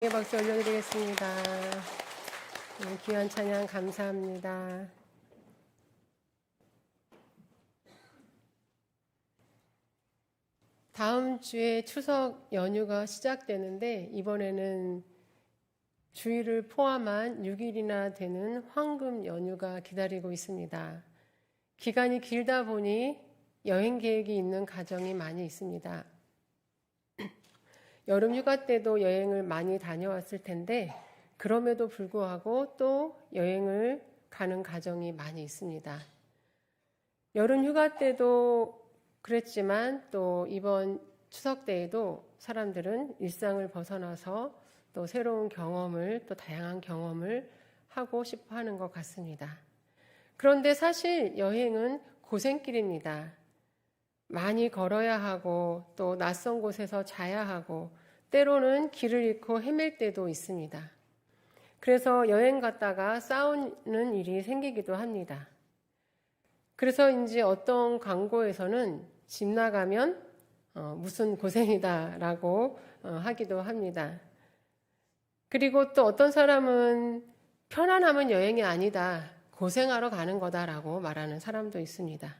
박수 올려드리겠습니다. 귀한 찬양 감사합니다. 다음 주에 추석 연휴가 시작되는데 이번에는 주일을 포함한 6일이나 되는 황금 연휴가 기다리고 있습니다. 기간이 길다 보니 여행 계획이 있는 가정이 많이 있습니다. 여름 휴가 때도 여행을 많이 다녀왔을 텐데 그럼에도 불구하고 또 여행을 가는 가정이 많이 있습니다. 여름 휴가 때도 그랬지만 또 이번 추석 때에도 사람들은 일상을 벗어나서 또 새로운 경험을, 또 다양한 경험을 하고 싶어 하는 것 같습니다. 그런데 사실 여행은 고생길입니다. 많이 걸어야 하고 또 낯선 곳에서 자야 하고 때로는 길을 잃고 헤맬 때도 있습니다. 그래서 여행 갔다가 싸우는 일이 생기기도 합니다. 그래서인지 어떤 광고에서는 집 나가면 무슨 고생이다라고 하기도 합니다. 그리고 또 어떤 사람은 편안하면 여행이 아니다, 고생하러 가는 거다라고 말하는 사람도 있습니다.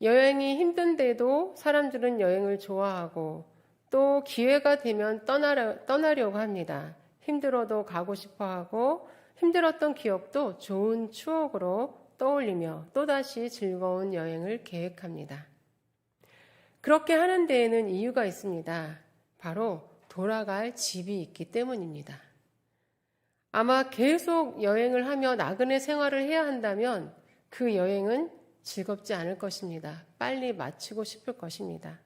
여행이 힘든데도 사람들은 여행을 좋아하고 또 기회가 되면 떠나려고 합니다. 힘들어도 가고 싶어 하고 힘들었던 기억도 좋은 추억으로 떠올리며 또다시 즐거운 여행을 계획합니다. 그렇게 하는 데에는 이유가 있습니다. 바로 돌아갈 집이 있기 때문입니다. 아마 계속 여행을 하며 나그네 생활을 해야 한다면 그 여행은 즐겁지 않을 것입니다. 빨리 마치고 싶을 것입니다.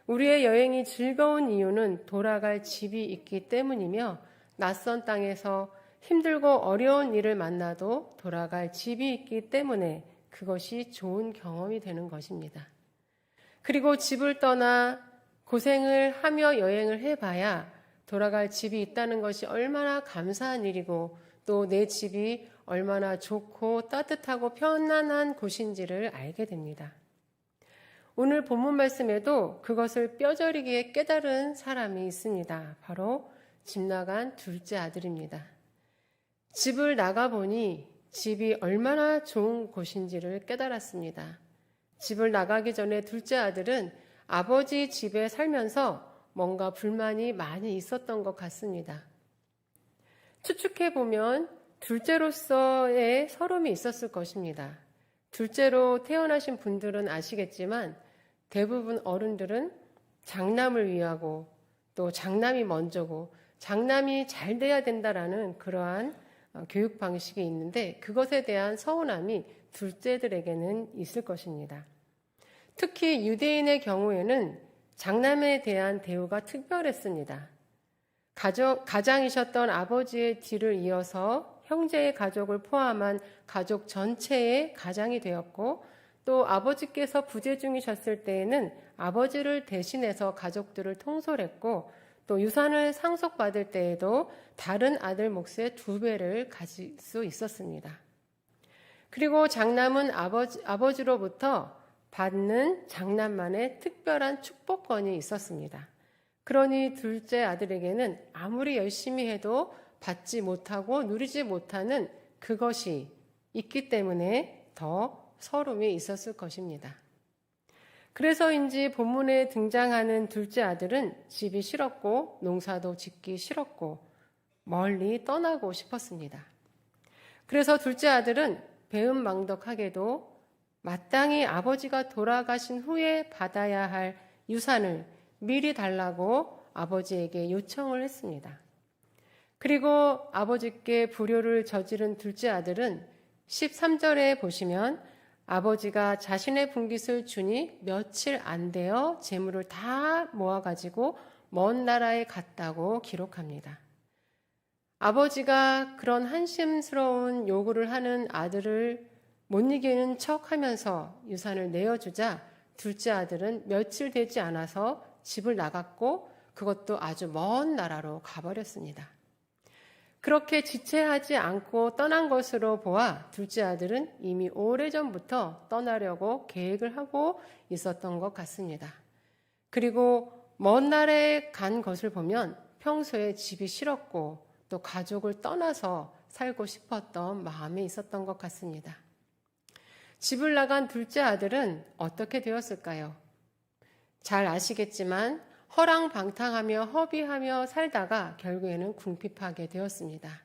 우리의 여행이 즐거운 이유는 돌아갈 집이 있기 때문이며 낯선 땅에서 힘들고 어려운 일을 만나도 돌아갈 집이 있기 때문에 그것이 좋은 경험이 되는 것입니다. 그리고 집을 떠나 고생을 하며 여행을 해봐야 돌아갈 집이 있다는 것이 얼마나 감사한 일이고 또 내 집이 얼마나 좋고 따뜻하고 편안한 곳인지를 알게 됩니다. 오늘 본문 말씀에도 그것을 뼈저리게 깨달은 사람이 있습니다. 바로 집 나간 둘째 아들입니다. 집을 나가보니 집이 얼마나 좋은 곳인지를 깨달았습니다. 집을 나가기 전에 둘째 아들은 아버지 집에 살면서 뭔가 불만이 많이 있었던 것 같습니다. 추측해보면 둘째로서의 서름이 있었을 것입니다. 둘째로 태어나신 분들은 아시겠지만 대부분 어른들은 장남을 위하고 또 장남이 먼저고 장남이 잘 돼야 된다라는 그러한 교육 방식이 있는데 그것에 대한 서운함이 둘째들에게는 있을 것입니다. 특히 유대인의 경우에는 장남에 대한 대우가 특별했습니다. 가장이셨던 아버지의 뒤를 이어서 형제의 가족을 포함한 가족 전체의 가장이 되었고 또 아버지께서 부재 중이셨을 때에는 아버지를 대신해서 가족들을 통솔했고 또 유산을 상속받을 때에도 다른 아들 몫의 2배를 가질 수 있었습니다. 그리고 장남은 아버지로부터 받는 장남만의 특별한 축복권이 있었습니다. 그러니 둘째 아들에게는 아무리 열심히 해도 받지 못하고 누리지 못하는 그것이 있기 때문에 더 서름이 있었을 것입니다. 그래서인지 본문에 등장하는 둘째 아들은 집이 싫었고 농사도 짓기 싫었고 멀리 떠나고 싶었습니다. 그래서 둘째 아들은 배은망덕하게도 마땅히 아버지가 돌아가신 후에 받아야 할 유산을 미리 달라고 아버지에게 요청을 했습니다. 그리고 아버지께 불효를 저지른 둘째 아들은 13절에 보시면 아버지가 자신의 분깃을 주니 며칠 안 되어 재물을 다 모아가지고 먼 나라에 갔다고 기록합니다. 아버지가 그런 한심스러운 요구를 하는 아들을 못 이기는 척하면서 유산을 내어주자 둘째 아들은 며칠 되지 않아서 집을 나갔고 그것도 아주 먼 나라로 가버렸습니다. 그렇게 지체하지 않고 떠난 것으로 보아 둘째 아들은 이미 오래전부터 떠나려고 계획을 하고 있었던 것 같습니다. 그리고 먼 나라에 간 것을 보면 평소에 집이 싫었고 또 가족을 떠나서 살고 싶었던 마음이 있었던 것 같습니다. 집을 나간 둘째 아들은 어떻게 되었을까요? 잘 아시겠지만 허랑방탕하며 허비하며 살다가 결국에는 궁핍하게 되었습니다.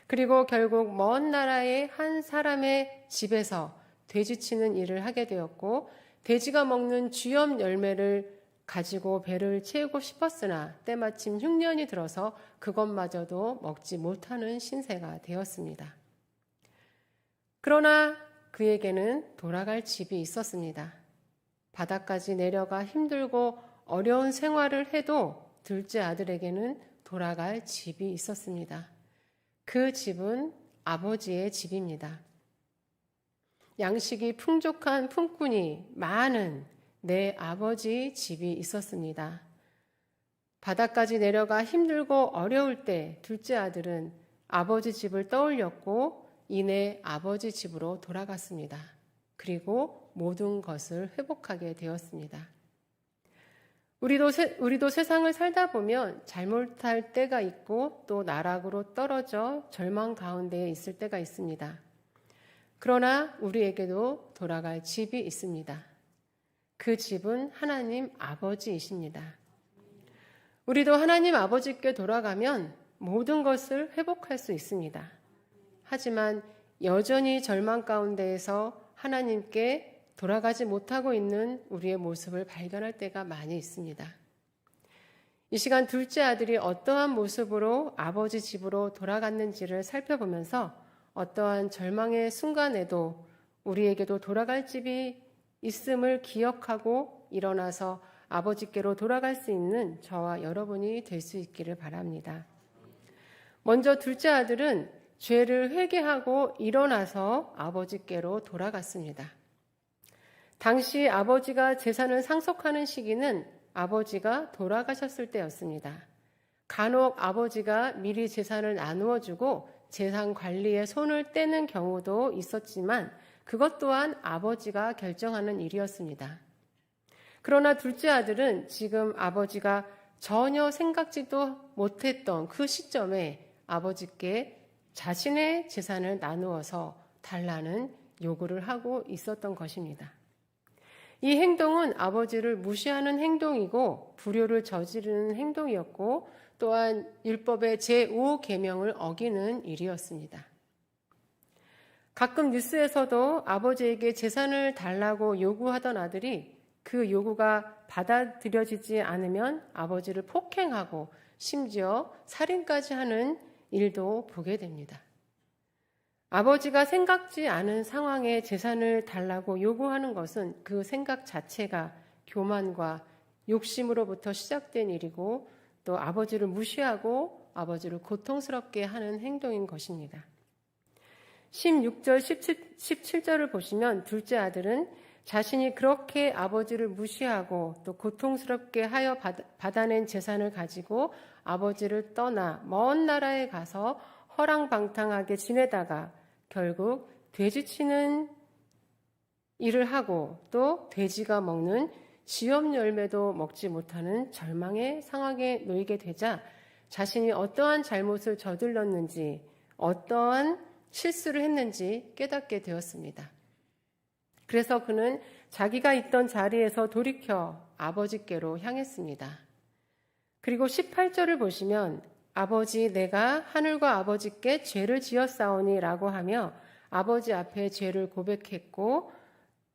그리고 결국 먼 나라의 한 사람의 집에서 돼지치는 일을 하게 되었고, 돼지가 먹는 쥐염 열매를 가지고 배를 채우고 싶었으나 때마침 흉년이 들어서 그것마저도 먹지 못하는 신세가 되었습니다. 그러나 그에게는 돌아갈 집이 있었습니다. 바다까지 내려가 힘들고 어려운 생활을 해도 둘째 아들에게는 돌아갈 집이 있었습니다. 그 집은 아버지의 집입니다. 양식이 풍족한 품꾼이 많은 내 아버지 집이 있었습니다. 바다까지 내려가 힘들고 어려울 때 둘째 아들은 아버지 집을 떠올렸고 이내 아버지 집으로 돌아갔습니다. 그리고 모든 것을 회복하게 되었습니다. 우리도 세상을 살다 보면 잘못할 때가 있고 또 나락으로 떨어져 절망 가운데에 있을 때가 있습니다. 그러나 우리에게도 돌아갈 집이 있습니다. 그 집은 하나님 아버지이십니다. 우리도 하나님 아버지께 돌아가면 모든 것을 회복할 수 있습니다. 하지만 여전히 절망 가운데에서 하나님께 돌아가지 못하고 있는 우리의 모습을 발견할 때가 많이 있습니다. 이 시간 둘째 아들이 어떠한 모습으로 아버지 집으로 돌아갔는지를 살펴보면서 어떠한 절망의 순간에도 우리에게도 돌아갈 집이 있음을 기억하고 일어나서 아버지께로 돌아갈 수 있는 저와 여러분이 될 수 있기를 바랍니다. 먼저 둘째 아들은 죄를 회개하고 일어나서 아버지께로 돌아갔습니다. 당시 아버지가 재산을 상속하는 시기는 아버지가 돌아가셨을 때였습니다. 간혹 아버지가 미리 재산을 나누어 주고 재산 관리에 손을 떼는 경우도 있었지만 그것 또한 아버지가 결정하는 일이었습니다. 그러나 둘째 아들은 지금 아버지가 전혀 생각지도 못했던 그 시점에 아버지께 자신의 재산을 나누어서 달라는 요구를 하고 있었던 것입니다. 이 행동은 아버지를 무시하는 행동이고 불효를 저지르는 행동이었고 또한 율법의 제5계명을 어기는 일이었습니다. 가끔 뉴스에서도 아버지에게 재산을 달라고 요구하던 아들이 그 요구가 받아들여지지 않으면 아버지를 폭행하고 심지어 살인까지 하는 일도 보게 됩니다. 아버지가 생각지 않은 상황에 재산을 달라고 요구하는 것은 그 생각 자체가 교만과 욕심으로부터 시작된 일이고 또 아버지를 무시하고 아버지를 고통스럽게 하는 행동인 것입니다. 16절, 17절을 보시면 둘째 아들은 자신이 그렇게 아버지를 무시하고 또 고통스럽게 하여 받아낸 재산을 가지고 아버지를 떠나 먼 나라에 가서 허랑방탕하게 지내다가 결국 돼지치는 일을 하고 또 돼지가 먹는 쥐염 열매도 먹지 못하는 절망의 상황에 놓이게 되자 자신이 어떠한 잘못을 저질렀는지 어떠한 실수를 했는지 깨닫게 되었습니다. 그래서 그는 자기가 있던 자리에서 돌이켜 아버지께로 향했습니다. 그리고 18절을 보시면 아버지 내가 하늘과 아버지께 죄를 지었사오니 라고 하며 아버지 앞에 죄를 고백했고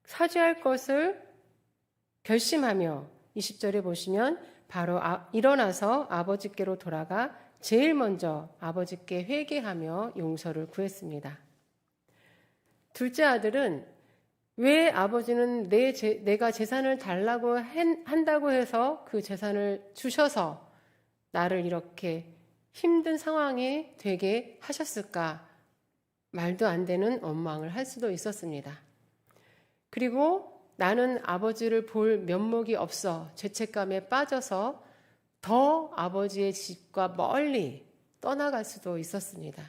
사죄할 것을 결심하며 20절에 보시면 바로 일어나서 아버지께로 돌아가 제일 먼저 아버지께 회개하며 용서를 구했습니다. 둘째 아들은 왜 아버지는 내가 재산을 달라고 한다고 해서 그 재산을 주셔서 나를 이렇게 힘든 상황에 되게 하셨을까? 말도 안 되는 원망을 할 수도 있었습니다. 그리고 나는 아버지를 볼 면목이 없어 죄책감에 빠져서 더 아버지의 집과 멀리 떠나갈 수도 있었습니다.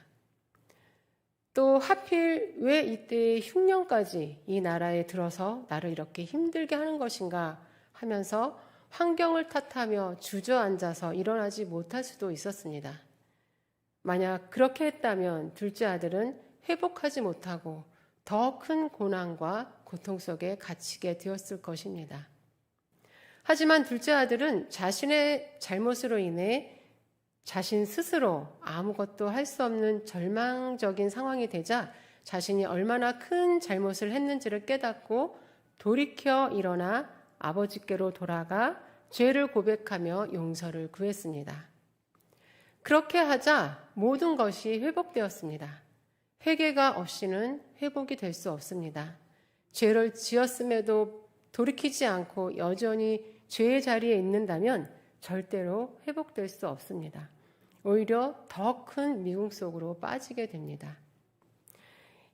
또 하필 왜 이때 흉년까지 이 나라에 들어서 나를 이렇게 힘들게 하는 것인가 하면서 환경을 탓하며 주저앉아서 일어나지 못할 수도 있었습니다. 만약 그렇게 했다면 둘째 아들은 회복하지 못하고 더 큰 고난과 고통 속에 갇히게 되었을 것입니다. 하지만 둘째 아들은 자신의 잘못으로 인해 자신 스스로 아무것도 할 수 없는 절망적인 상황이 되자 자신이 얼마나 큰 잘못을 했는지를 깨닫고 돌이켜 일어나 아버지께로 돌아가 죄를 고백하며 용서를 구했습니다. 그렇게 하자 모든 것이 회복되었습니다. 회개가 없이는 회복이 될 수 없습니다. 죄를 지었음에도 돌이키지 않고 여전히 죄의 자리에 있는다면 절대로 회복될 수 없습니다. 오히려 더 큰 미궁 속으로 빠지게 됩니다.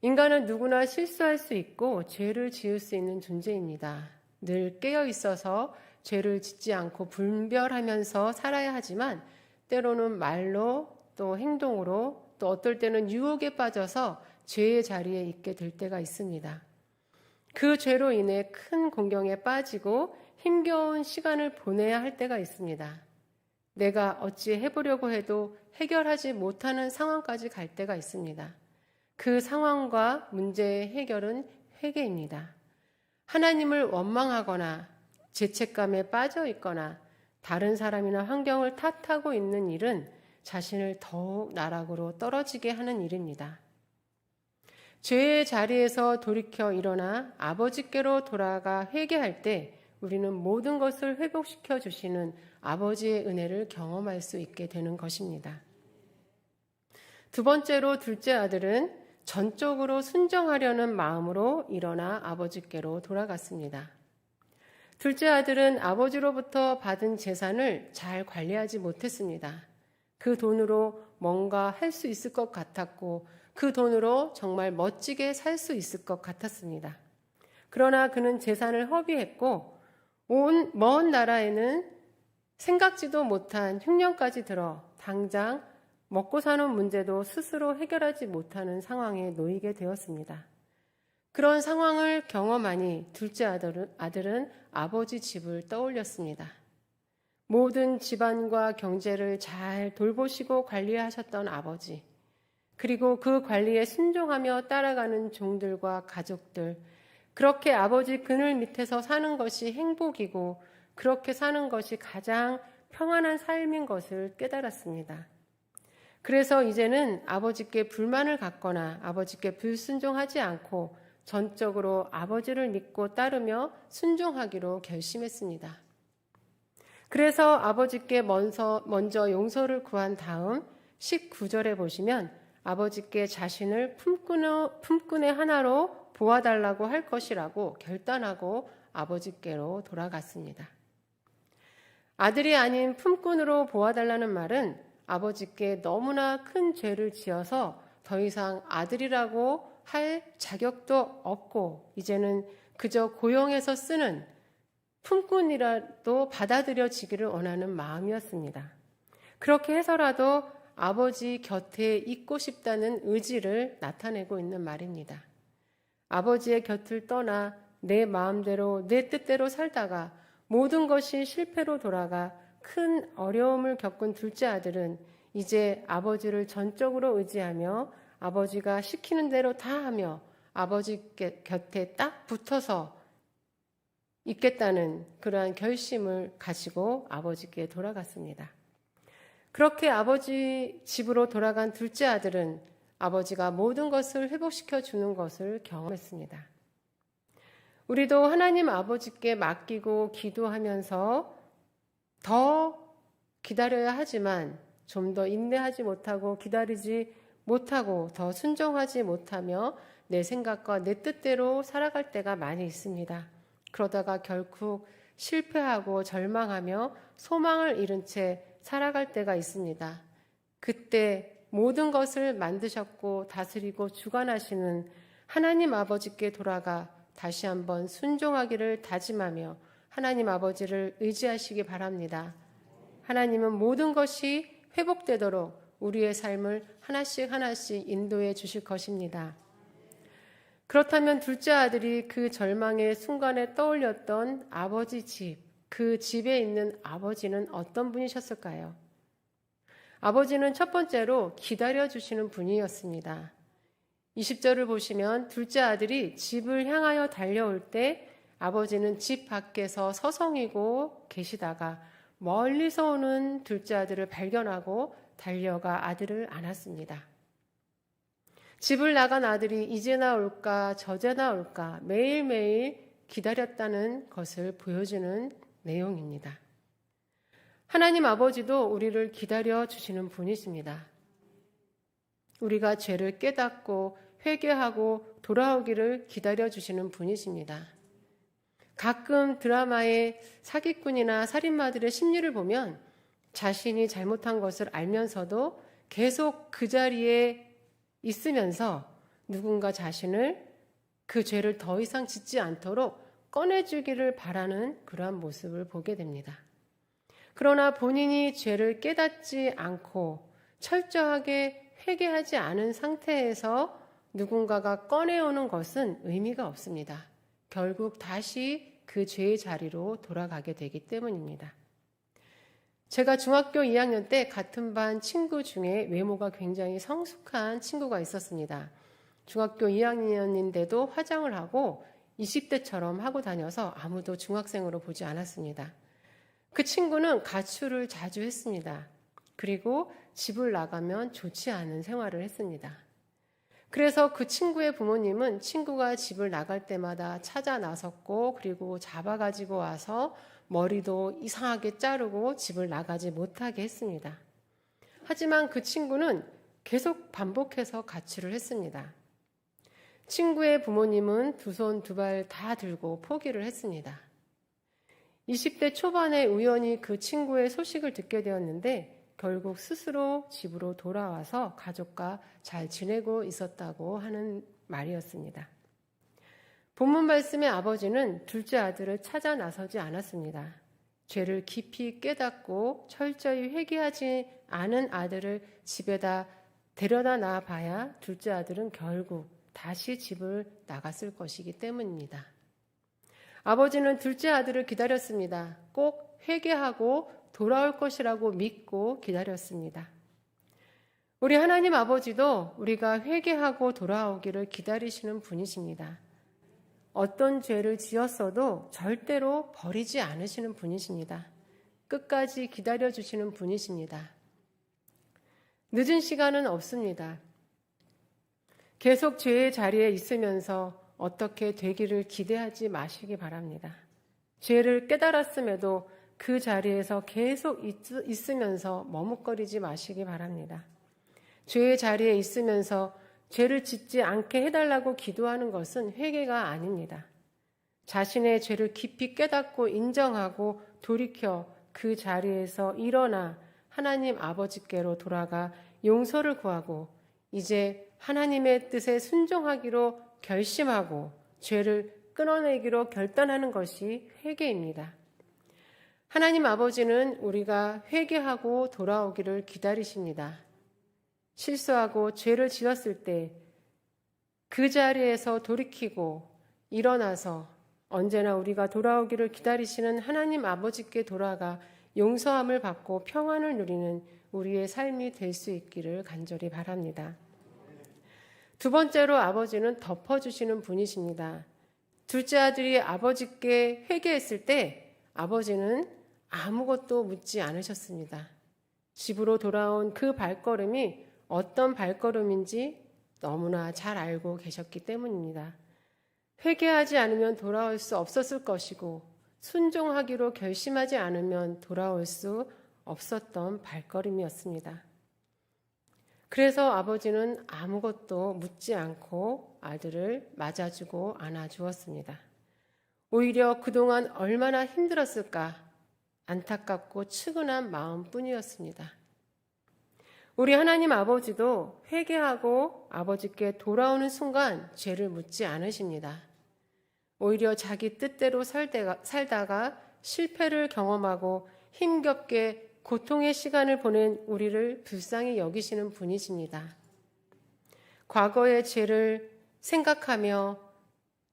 인간은 누구나 실수할 수 있고 죄를 지을 수 있는 존재입니다. 늘 깨어 있어서 죄를 짓지 않고 분별하면서 살아야 하지만 때로는 말로 또 행동으로 또 어떨 때는 유혹에 빠져서 죄의 자리에 있게 될 때가 있습니다. 그 죄로 인해 큰 공경에 빠지고 힘겨운 시간을 보내야 할 때가 있습니다. 내가 어찌 해보려고 해도 해결하지 못하는 상황까지 갈 때가 있습니다. 그 상황과 문제의 해결은 회개입니다. 하나님을 원망하거나 죄책감에 빠져 있거나 다른 사람이나 환경을 탓하고 있는 일은 자신을 더욱 나락으로 떨어지게 하는 일입니다. 죄의 자리에서 돌이켜 일어나 아버지께로 돌아가 회개할 때 우리는 모든 것을 회복시켜 주시는 아버지의 은혜를 경험할 수 있게 되는 것입니다. 두 번째로 둘째 아들은 전적으로 순종하려는 마음으로 일어나 아버지께로 돌아갔습니다. 둘째 아들은 아버지로부터 받은 재산을 잘 관리하지 못했습니다. 그 돈으로 뭔가 할 수 있을 것 같았고 그 돈으로 정말 멋지게 살 수 있을 것 같았습니다. 그러나 그는 재산을 허비했고 온 먼 나라에는 생각지도 못한 흉년까지 들어 당장 먹고 사는 문제도 스스로 해결하지 못하는 상황에 놓이게 되었습니다. 그런 상황을 경험하니 둘째 아들은 아버지 집을 떠올렸습니다. 모든 집안과 경제를 잘 돌보시고 관리하셨던 아버지, 그리고 그 관리에 순종하며 따라가는 종들과 가족들, 그렇게 아버지 그늘 밑에서 사는 것이 행복이고 그렇게 사는 것이 가장 평안한 삶인 것을 깨달았습니다. 그래서 이제는 아버지께 불만을 갖거나 아버지께 불순종하지 않고 전적으로 아버지를 믿고 따르며 순종하기로 결심했습니다. 그래서 아버지께 먼저 용서를 구한 다음 19절에 보시면 아버지께 자신을 품꾼의 하나로 보아달라고 할 것이라고 결단하고 아버지께로 돌아갔습니다. 아들이 아닌 품꾼으로 보아달라는 말은 아버지께 너무나 큰 죄를 지어서 더 이상 아들이라고 할 자격도 없고 이제는 그저 고용해서 쓰는 품꾼이라도 받아들여지기를 원하는 마음이었습니다. 그렇게 해서라도 아버지 곁에 있고 싶다는 의지를 나타내고 있는 말입니다. 아버지의 곁을 떠나 내 마음대로 내 뜻대로 살다가 모든 것이 실패로 돌아가 큰 어려움을 겪은 둘째 아들은 이제 아버지를 전적으로 의지하며 아버지가 시키는 대로 다 하며 아버지 곁에 딱 붙어서 있겠다는 그러한 결심을 가지고 아버지께 돌아갔습니다. 그렇게 아버지 집으로 돌아간 둘째 아들은 아버지가 모든 것을 회복시켜 주는 것을 경험했습니다. 우리도 하나님 아버지께 맡기고 기도하면서 더 기다려야 하지만 좀 더 인내하지 못하고 기다리지 못하고 더 순종하지 못하며 내 생각과 내 뜻대로 살아갈 때가 많이 있습니다. 그러다가 결국 실패하고 절망하며 소망을 잃은 채 살아갈 때가 있습니다. 그때 모든 것을 만드셨고 다스리고 주관하시는 하나님 아버지께 돌아가 다시 한번 순종하기를 다짐하며 하나님 아버지를 의지하시기 바랍니다. 하나님은 모든 것이 회복되도록 우리의 삶을 하나씩 인도해 주실 것입니다. 그렇다면 둘째 아들이 그 절망의 순간에 떠올렸던 아버지 집, 그 집에 있는 아버지는 어떤 분이셨을까요? 아버지는 첫 번째로 기다려주시는 분이었습니다. 20절을 보시면 둘째 아들이 집을 향하여 달려올 때 아버지는 집 밖에서 서성이고 계시다가 멀리서 오는 둘째 아들을 발견하고 달려가 아들을 안았습니다. 집을 나간 아들이 이제나 올까 저제나 올까 매일매일 기다렸다는 것을 보여주는 내용입니다. 하나님 아버지도 우리를 기다려 주시는 분이십니다. 우리가 죄를 깨닫고 회개하고 돌아오기를 기다려 주시는 분이십니다. 가끔 드라마의 사기꾼이나 살인마들의 심리를 보면 자신이 잘못한 것을 알면서도 계속 그 자리에 있으면서 누군가 자신을 그 죄를 더 이상 짓지 않도록 꺼내주기를 바라는 그러한 모습을 보게 됩니다. 그러나 본인이 죄를 깨닫지 않고 철저하게 회개하지 않은 상태에서 누군가가 꺼내오는 것은 의미가 없습니다. 결국 다시 그 죄의 자리로 돌아가게 되기 때문입니다. 제가 중학교 2학년 때 같은 반 친구 중에 외모가 굉장히 성숙한 친구가 있었습니다. 중학교 2학년인데도 화장을 하고 20대처럼 하고 다녀서 아무도 중학생으로 보지 않았습니다. 그 친구는 가출을 자주 했습니다. 그리고 집을 나가면 좋지 않은 생활을 했습니다. 그래서 그 친구의 부모님은 친구가 집을 나갈 때마다 찾아 나섰고 그리고 잡아가지고 와서 머리도 이상하게 자르고 집을 나가지 못하게 했습니다. 하지만 그 친구는 계속 반복해서 가출을 했습니다. 친구의 부모님은 두 손 두 발 다 들고 포기를 했습니다. 20대 초반에 우연히 그 친구의 소식을 듣게 되었는데 결국 스스로 집으로 돌아와서 가족과 잘 지내고 있었다고 하는 말이었습니다. 본문 말씀의 아버지는 둘째 아들을 찾아 나서지 않았습니다. 죄를 깊이 깨닫고 철저히 회개하지 않은 아들을 집에다 데려다 놔 봐야 둘째 아들은 결국 다시 집을 나갔을 것이기 때문입니다. 아버지는 둘째 아들을 기다렸습니다. 꼭 회개하고 돌아올 것이라고 믿고 기다렸습니다. 우리 하나님 아버지도 우리가 회개하고 돌아오기를 기다리시는 분이십니다. 어떤 죄를 지었어도 절대로 버리지 않으시는 분이십니다. 끝까지 기다려주시는 분이십니다. 늦은 시간은 없습니다. 계속 죄의 자리에 있으면서 어떻게 되기를 기대하지 마시기 바랍니다. 죄를 깨달았음에도 그 자리에서 계속 있으면서 머뭇거리지 마시기 바랍니다. 죄의 자리에 있으면서 죄를 짓지 않게 해달라고 기도하는 것은 회개가 아닙니다. 자신의 죄를 깊이 깨닫고 인정하고 돌이켜 그 자리에서 일어나 하나님 아버지께로 돌아가 용서를 구하고 이제 하나님의 뜻에 순종하기로 결심하고 죄를 끊어내기로 결단하는 것이 회개입니다. 하나님 아버지는 우리가 회개하고 돌아오기를 기다리십니다. 실수하고 죄를 지었을 때 그 자리에서 돌이키고 일어나서 언제나 우리가 돌아오기를 기다리시는 하나님 아버지께 돌아가 용서함을 받고 평안을 누리는 우리의 삶이 될 수 있기를 간절히 바랍니다. 두 번째로 아버지는 덮어주시는 분이십니다. 둘째 아들이 아버지께 회개했을 때 아버지는 아무것도 묻지 않으셨습니다. 집으로 돌아온 그 발걸음이 어떤 발걸음인지 너무나 잘 알고 계셨기 때문입니다. 회개하지 않으면 돌아올 수 없었을 것이고 순종하기로 결심하지 않으면 돌아올 수 없었던 발걸음이었습니다. 그래서 아버지는 아무것도 묻지 않고 아들을 맞아주고 안아주었습니다. 오히려 그동안 얼마나 힘들었을까 안타깝고 측은한 마음뿐이었습니다. 우리 하나님 아버지도 회개하고 아버지께 돌아오는 순간 죄를 묻지 않으십니다. 오히려 자기 뜻대로 살다가 실패를 경험하고 힘겹게 고통의 시간을 보낸 우리를 불쌍히 여기시는 분이십니다. 과거의 죄를 생각하며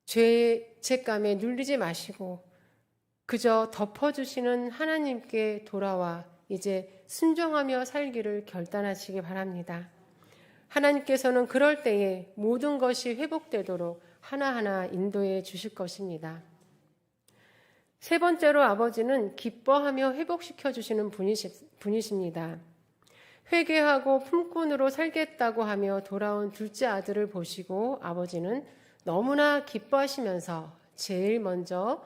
죄의 죄감에 눌리지 마시고 그저 덮어주시는 하나님께 돌아와 이제 순종하며 살기를 결단하시기 바랍니다. 하나님께서는 그럴 때에 모든 것이 회복되도록 하나하나 인도해 주실 것입니다. 세 번째로 아버지는 기뻐하며 회복시켜 주시는 분이십니다. 회개하고 품꾼으로 살겠다고 하며 돌아온 둘째 아들을 보시고 아버지는 너무나 기뻐하시면서 제일 먼저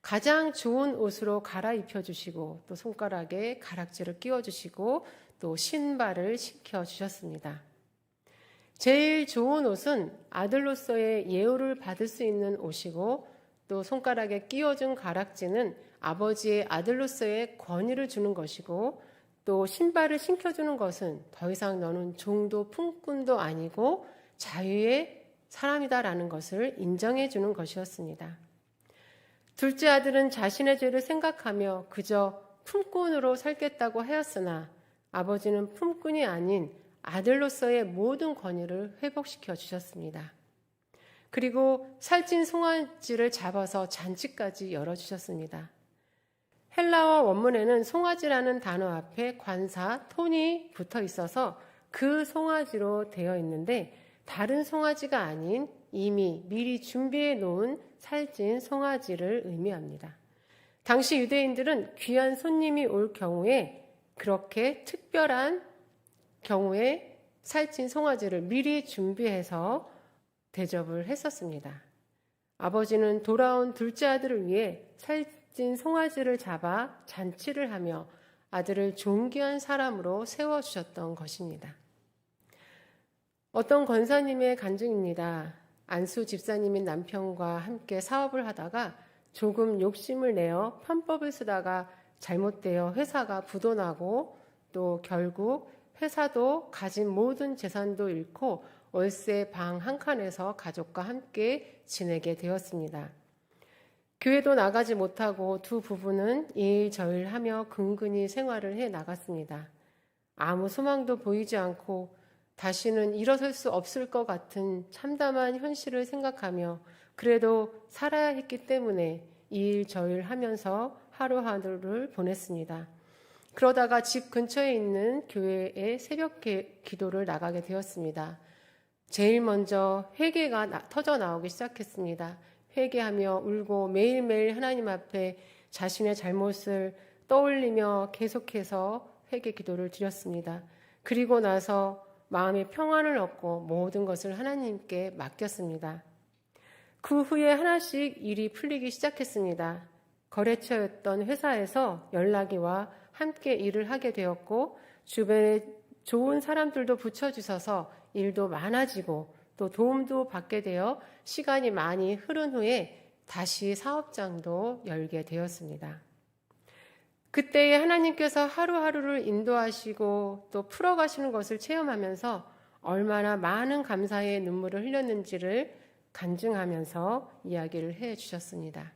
가장 좋은 옷으로 갈아입혀 주시고 또 손가락에 가락지를 끼워 주시고 또 신발을 신겨 주셨습니다. 제일 좋은 옷은 아들로서의 예우를 받을 수 있는 옷이고 또 손가락에 끼워준 가락지는 아버지의 아들로서의 권위를 주는 것이고 또 신발을 신겨주는 것은 더 이상 너는 종도 품꾼도 아니고 자유의 사람이다라는 것을 인정해 주는 것이었습니다. 둘째 아들은 자신의 죄를 생각하며 그저 품꾼으로 살겠다고 하였으나 아버지는 품꾼이 아닌 아들로서의 모든 권위를 회복시켜 주셨습니다. 그리고 살찐 송아지를 잡아서 잔치까지 열어주셨습니다. 헬라어 원문에는 송아지라는 단어 앞에 관사, 톤이 붙어 있어서 그 송아지로 되어 있는데 다른 송아지가 아닌 이미 미리 준비해 놓은 살찐 송아지를 의미합니다. 당시 유대인들은 귀한 손님이 올 경우에 그렇게 특별한 경우에 살찐 송아지를 미리 준비해서 대접을 했었습니다. 아버지는 돌아온 둘째 아들을 위해 살찐 송아지를 잡아 잔치를 하며 아들을 존귀한 사람으로 세워주셨던 것입니다. 어떤 권사님의 간증입니다. 안수 집사님인 남편과 함께 사업을 하다가 조금 욕심을 내어 편법을 쓰다가 잘못되어 회사가 부도나고 또 결국 회사도 가진 모든 재산도 잃고 월세 방 한 칸에서 가족과 함께 지내게 되었습니다. 교회도 나가지 못하고 두 부부는 일저일하며 근근히 생활을 해 나갔습니다. 아무 소망도 보이지 않고 다시는 일어설 수 없을 것 같은 참담한 현실을 생각하며 그래도 살아야 했기 때문에 일저일하면서 하루하루를 보냈습니다. 그러다가 집 근처에 있는 교회에 새벽 기도를 나가게 되었습니다. 제일 먼저 회개가 터져 나오기 시작했습니다. 회개하며 울고 매일매일 하나님 앞에 자신의 잘못을 떠올리며 계속해서 회개 기도를 드렸습니다. 그리고 나서 마음의 평안을 얻고 모든 것을 하나님께 맡겼습니다. 그 후에 하나씩 일이 풀리기 시작했습니다. 거래처였던 회사에서 연락이 와 함께 일을 하게 되었고 주변에 좋은 사람들도 붙여주셔서 일도 많아지고 또 도움도 받게 되어 시간이 많이 흐른 후에 다시 사업장도 열게 되었습니다. 그때에 하나님께서 하루하루를 인도하시고 또 풀어가시는 것을 체험하면서 얼마나 많은 감사의 눈물을 흘렸는지를 간증하면서 이야기를 해 주셨습니다.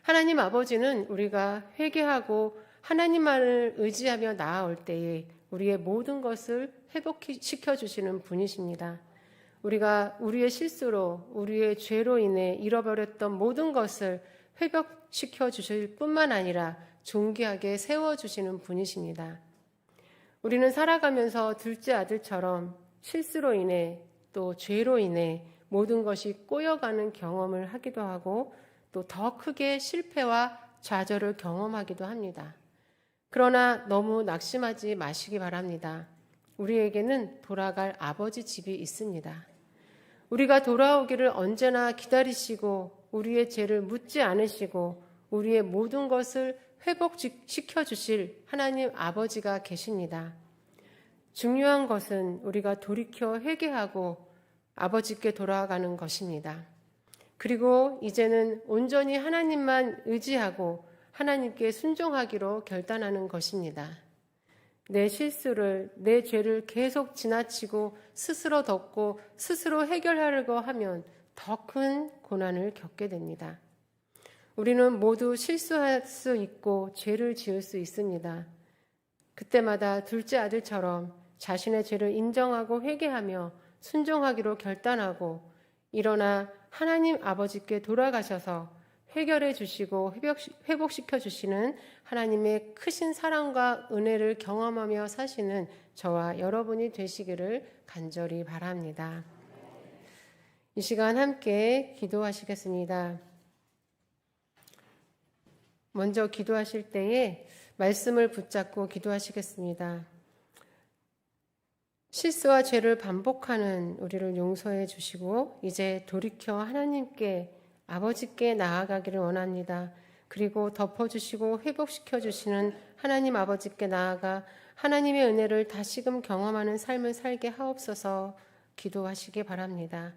하나님 아버지는 우리가 회개하고 하나님만을 의지하며 나아올 때에 우리의 모든 것을 회복시켜 주시는 분이십니다. 우리가 우리의 실수로 우리의 죄로 인해 잃어버렸던 모든 것을 회복시켜 주실 뿐만 아니라 존귀하게 세워주시는 분이십니다. 우리는 살아가면서 둘째 아들처럼 실수로 인해 또 죄로 인해 모든 것이 꼬여가는 경험을 하기도 하고 또 더 크게 실패와 좌절을 경험하기도 합니다. 그러나 너무 낙심하지 마시기 바랍니다. 우리에게는 돌아갈 아버지 집이 있습니다. 우리가 돌아오기를 언제나 기다리시고 우리의 죄를 묻지 않으시고 우리의 모든 것을 회복시켜 주실 하나님 아버지가 계십니다. 중요한 것은 우리가 돌이켜 회개하고 아버지께 돌아가는 것입니다. 그리고 이제는 온전히 하나님만 의지하고 하나님께 순종하기로 결단하는 것입니다. 내 실수를, 내 죄를 계속 지나치고 스스로 덮고 스스로 해결하려고 하면 더 큰 고난을 겪게 됩니다. 우리는 모두 실수할 수 있고 죄를 지을 수 있습니다. 그때마다 둘째 아들처럼 자신의 죄를 인정하고 회개하며 순종하기로 결단하고 일어나 하나님 아버지께 돌아가셔서 해결해 주시고 회복시켜 주시는 하나님의 크신 사랑과 은혜를 경험하며 사시는 저와 여러분이 되시기를 간절히 바랍니다. 이 시간 함께 기도하시겠습니다. 먼저 기도하실 때에 말씀을 붙잡고 기도하시겠습니다. 실수와 죄를 반복하는 우리를 용서해 주시고 이제 돌이켜 하나님께 아버지께 나아가기를 원합니다. 그리고 덮어주시고 회복시켜 주시는 하나님 아버지께 나아가 하나님의 은혜를 다시금 경험하는 삶을 살게 하옵소서 기도하시기 바랍니다.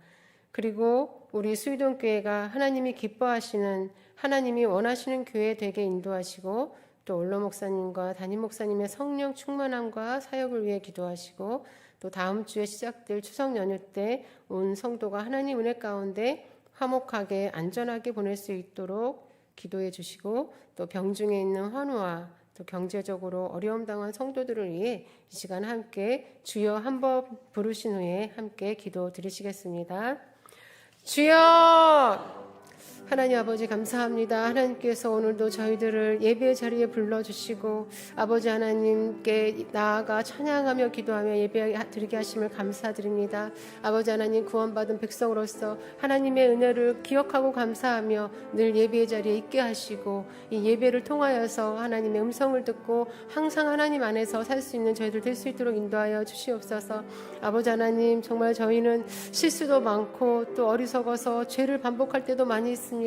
그리고 우리 수의동교회가 하나님이 기뻐하시는 하나님이 원하시는 교회 되게 인도하시고 또 올로 목사님과 담임 목사님의 성령 충만함과 사역을 위해 기도하시고 또 다음 주에 시작될 추석 연휴 때 온 성도가 하나님 은혜 가운데 화목하게 안전하게 보낼 수 있도록 기도해 주시고 또 병중에 있는 환우와 또 경제적으로 어려움 당한 성도들을 위해 이 시간 함께 주여 한번 부르신 후에 함께 기도 드리시겠습니다. 주여! 하나님 아버지 감사합니다. 하나님께서 오늘도 저희들을 예배 자리에 불러주시고 아버지 하나님께 나아가 찬양하며 기도하며 예배 드리게 하심을 감사드립니다. 아버지 하나님 구원받은 백성으로서 하나님의 은혜를 기억하고 감사하며 늘 예배 자리에 있게 하시고 이 예배를 통하여서 하나님의 음성을 듣고 항상 하나님 안에서 살 수 있는 저희들 될 수 있도록 인도하여 주시옵소서. 아버지 하나님 정말 저희는 실수도 많고 또 어리석어서 죄를 반복할 때도 많이 있습니다.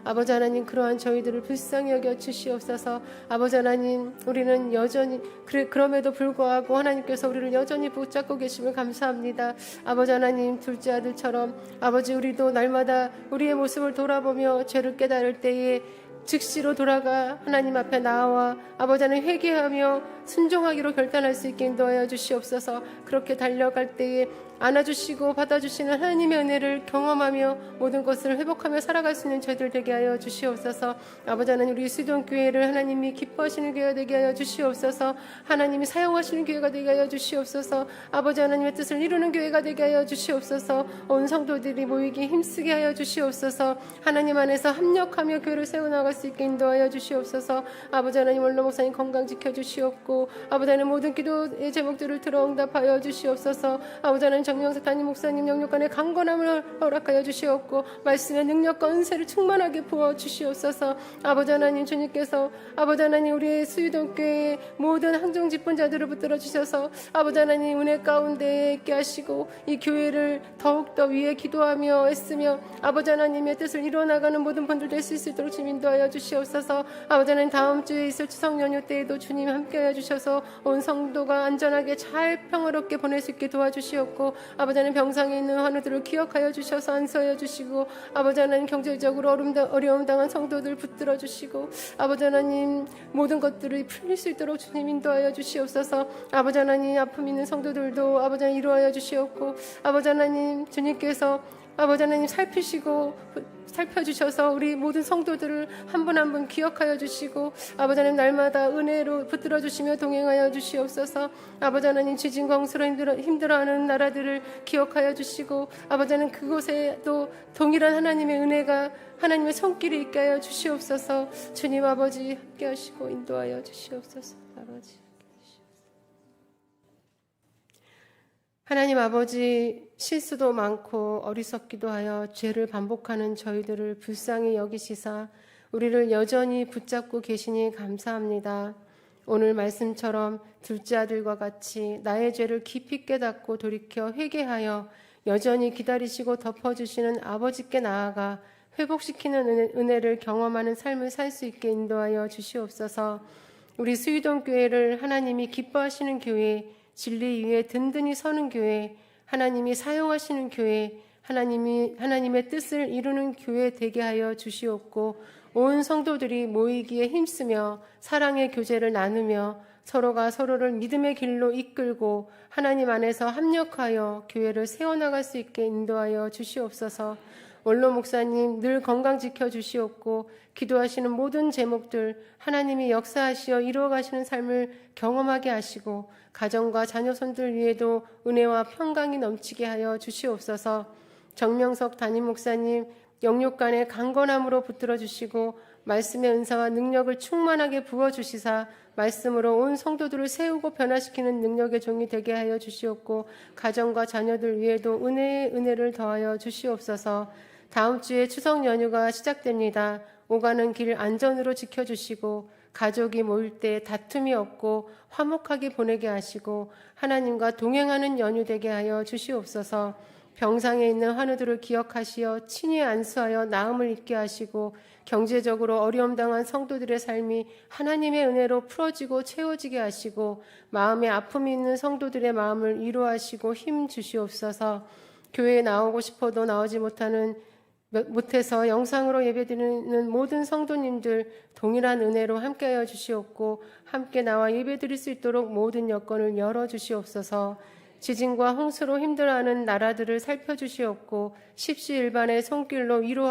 아버지 하나님 그러한 저희들을 불쌍히 여겨 주시옵소서. 아버지 하나님 우리는 여전히 그럼에도 불구하고 하나님께서 우리를 여전히 붙잡고 계심을 감사합니다. 아버지 하나님 둘째 아들처럼 아버지 우리도 날마다 우리의 모습을 돌아보며 죄를 깨달을 때에 즉시로 돌아가 하나님 앞에 나와 아버지 하나님 회개하며 순종하기로 결단할 수 있게 인도하여 주시옵소서. 그렇게 달려갈 때에 안아주시고 받아주시는 하나님의 은혜를 경험하며 모든 것을 회복하며 살아갈 수 있는 저희들 되게 하여 주시옵소서. 아버지 하나님 우리 수동교회를 하나님이 기뻐하시는 교회가 되게 하여 주시옵소서. 하나님이 사용하시는 교회가 되게 하여 주시옵소서. 아버지 하나님의 뜻을 이루는 교회가 되게 하여 주시옵소서. 온 성도들이 모이기 힘쓰게 하여 주시옵소서. 하나님 안에서 합력하며 교회를 세워나갈 수 있게 인도하여 주시옵소서. 아버지 하나님 원로 목사님 건강 지켜주시옵고 아버지 하나님 모든 기도의 제목들을 들어 응답하여 주시옵소서. 아버지 하나님 정명석 담임 목사님 영육간의 강건함을 허락하여 주시옵고 말씀의 능력과 은혜를 충만하게 부어 주시옵소서. 아버지 하나님 주님께서 아버지 하나님 우리의 수유동교회의 모든 항정 집권자들을 붙들어 주셔서 아버지 하나님 은혜 가운데 있게 하시고 이 교회를 더욱더 위해 기도하며 애쓰며 아버지 하나님의 뜻을 이뤄나가는 모든 분들 될 수 있도록 주님 인도하여 주시옵소서. 아버지 하나님 다음 주에 있을 추석 연휴 때에도 주님 함께하여 주셔서 온 성도가 안전하게 잘 평화롭게 보낼 수 있게 도와주시옵고 아버지 하나님 병상에 있는 환우들을 기억하여 주셔서 안수하여 주시고 아버지 하나님 경제적으로 어려움 당한 성도들 붙들어 주시고 아버지 하나님 모든 것들을 풀릴 수 있도록 주님 인도하여 주시옵소서. 아버지 하나님 아픔 있는 성도들도 아버지 하나님 이루하여 주시옵고 아버지 하나님 주님께서 아버지 하나님 살펴주셔서 우리 모든 성도들을 한 분 한 분 기억하여 주시고 아버지 하나님 날마다 은혜로 붙들어 주시며 동행하여 주시옵소서. 아버지 하나님 지진광수로 힘들어하는 나라들을 기억하여 주시고 아버지 하나님 그곳에도 동일한 하나님의 은혜가 하나님의 손길이 있게 하여 주시옵소서. 주님 아버지 함께 하시고 인도하여 주시옵소서. 아버지 하나님 아버지 실수도 많고 어리석기도 하여 죄를 반복하는 저희들을 불쌍히 여기시사 우리를 여전히 붙잡고 계시니 감사합니다. 오늘 말씀처럼 둘째 아들과 같이 나의 죄를 깊이 깨닫고 돌이켜 회개하여 여전히 기다리시고 덮어주시는 아버지께 나아가 회복시키는 은혜를 경험하는 삶을 살 수 있게 인도하여 주시옵소서. 우리 수유동교회를 하나님이 기뻐하시는 교회, 진리 위에 든든히 서는 교회, 하나님이 사용하시는 교회, 하나님의 뜻을 이루는 교회 되게 하여 주시옵고 온 성도들이 모이기에 힘쓰며 사랑의 교제를 나누며 서로가 서로를 믿음의 길로 이끌고 하나님 안에서 합력하여 교회를 세워나갈 수 있게 인도하여 주시옵소서. 원로 목사님 늘 건강 지켜주시옵고 기도하시는 모든 제목들 하나님이 역사하시어 이루어가시는 삶을 경험하게 하시고 가정과 자녀손들 위에도 은혜와 평강이 넘치게 하여 주시옵소서. 정명석 담임 목사님 영육 간의 강건함으로 붙들어 주시고 말씀의 은사와 능력을 충만하게 부어 주시사 말씀으로 온 성도들을 세우고 변화시키는 능력의 종이 되게 하여 주시옵고 가정과 자녀들 위에도 은혜의 은혜를 더하여 주시옵소서. 다음 주에 추석 연휴가 시작됩니다. 오가는 길 안전으로 지켜주시고 가족이 모일 때 다툼이 없고 화목하게 보내게 하시고 하나님과 동행하는 연휴 되게 하여 주시옵소서. 병상에 있는 환우들을 기억하시어 친히 안수하여 나음을 입게 하시고 경제적으로 어려움 당한 성도들의 삶이 하나님의 은혜로 풀어지고 채워지게 하시고 마음에 아픔이 있는 성도들의 마음을 위로하시고 힘 주시옵소서. 교회에 나오고 싶어도 나오지 못해서 영상으로 예배드리는 모든 성도님들 동일한 은혜로 함께하여 주시옵고 함께 나와 예배드릴 수 있도록 모든 여건을 열어주시옵소서. 지진과 홍수로 힘들어하는 나라들을 살펴주시옵고 십시일반의 손길로 위로